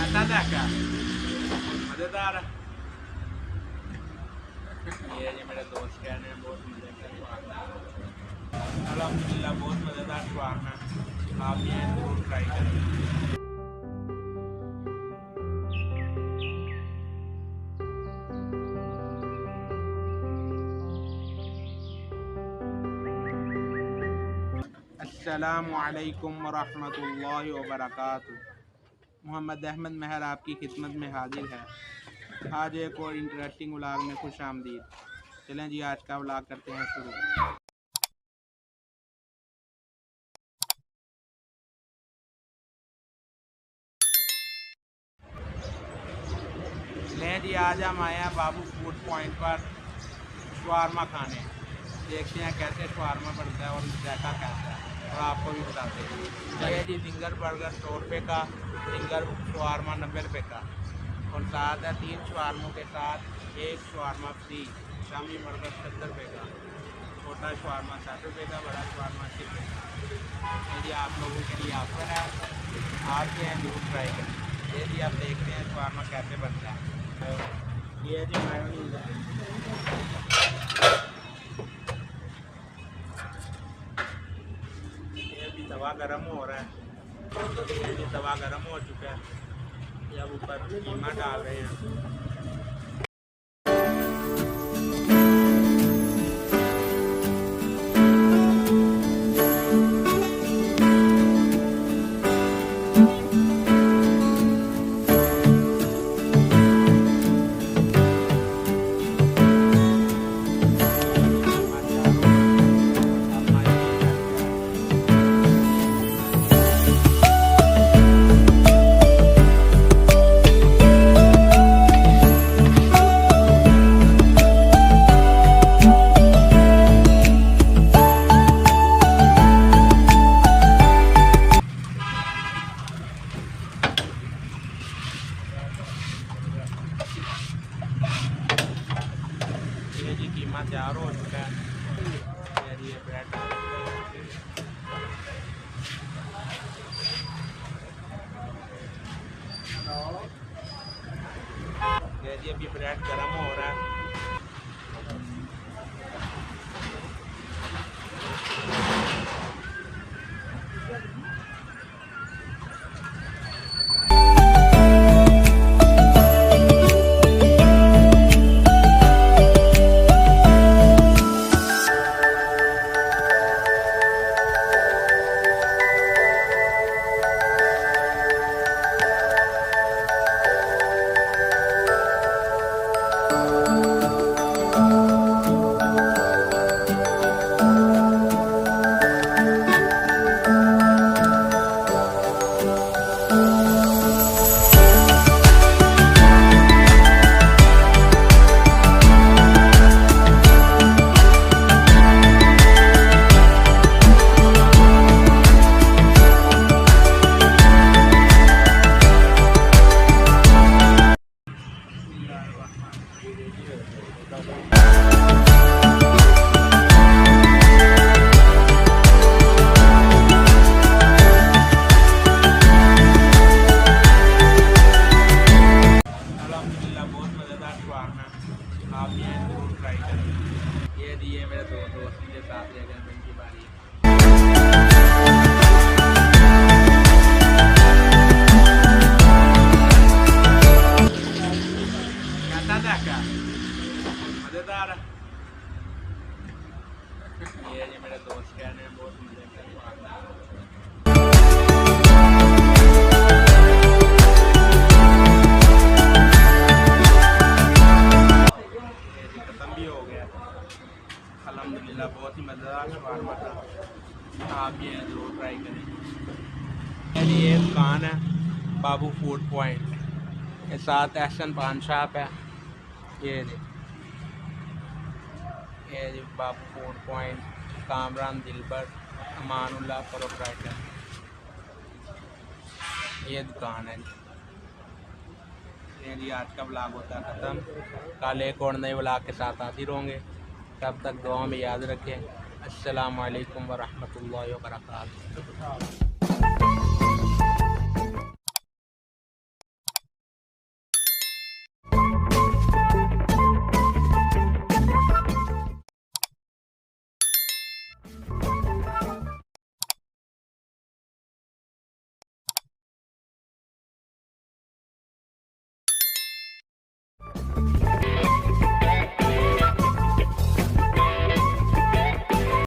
कैसा देखा मज़ेदार। ये मेरे दोस्त कह रहे हैं बहुत मज़े का शवारमा, अल्हम्दुलिल्लाह बहुत मज़ेदार शवारमा, आप ये ज़रूर ट्राई करें। अस्सलामु अलैकुम वरहमतुल्लाहि वबरकातुह। मोहम्मद अहमद महर आपकी खिदमत में हाजिर है। आज एक और इंटरेस्टिंग व्लॉग में खुश आमदीद। चलें जी, आज का व्लॉग करते हैं शुरू। चलें जी, आज हम आए हैं बाबू फूड पॉइंट पर शवारमा खाने। देखते हैं कैसे शवारमा बनता है और जायका कैसा है, और आपको भी बताते हैं। ये जी सिंगल बर्गर 100 रुपये का, सिंगल शवारमा 90 रुपये का, और साथ है 3 शवारमों के साथ 1 शवारमा फ्री। शामी बर्गर 70 रुपये का, छोटा शवारमा 60 रुपये का, बड़ा शवारमा 80 रुपये का। ये जी आप लोगों के लिए ऑफर है, आप के हैं जरूर ट्राई करें। ये जी आप देखते हैं शवारमा कैसे बनता है। ये जी मेयोनीज़ है, तवा गरम हो रहा है। ये तवा गरम हो चुका है, ये अब ऊपर कीमा डाल रहे हैं। ये जी कीमा तैयार हो चुका है। ये ब्रेड ये जी अभी ब्रेड गर्म हो रहा है। आप ये जरूर ट्राई करें। ये दिए मेरे दो दोस्त के साथ ले गए, इनकी बारी है। कैसा देखा मज़ेदार। ये मेरे दोस्त कह रहे हैं बहुत मज़े का शवारमा। अल्हम्दुलिल्लाह बहुत ही मज़ेदार शवारमा था, आप ये ज़रूर ट्राई करें। ये दुकान है बाबू फूड पॉइंट के साथ एहसन पान शॉप है। ये जी बाबू फूड पॉइंट, कामरान दिलबर अमानुल्लाह प्रोप्राइटर, ये दुकान है। ये जी आज का व्लॉग होता है ख़त्म। कल एक और नए व्लॉग के साथ हाजिर होंगे। तब तक दुआ में याद रखें। अस्सलाम वालेकुम वरहमतुल्लाहि वबरकातुह।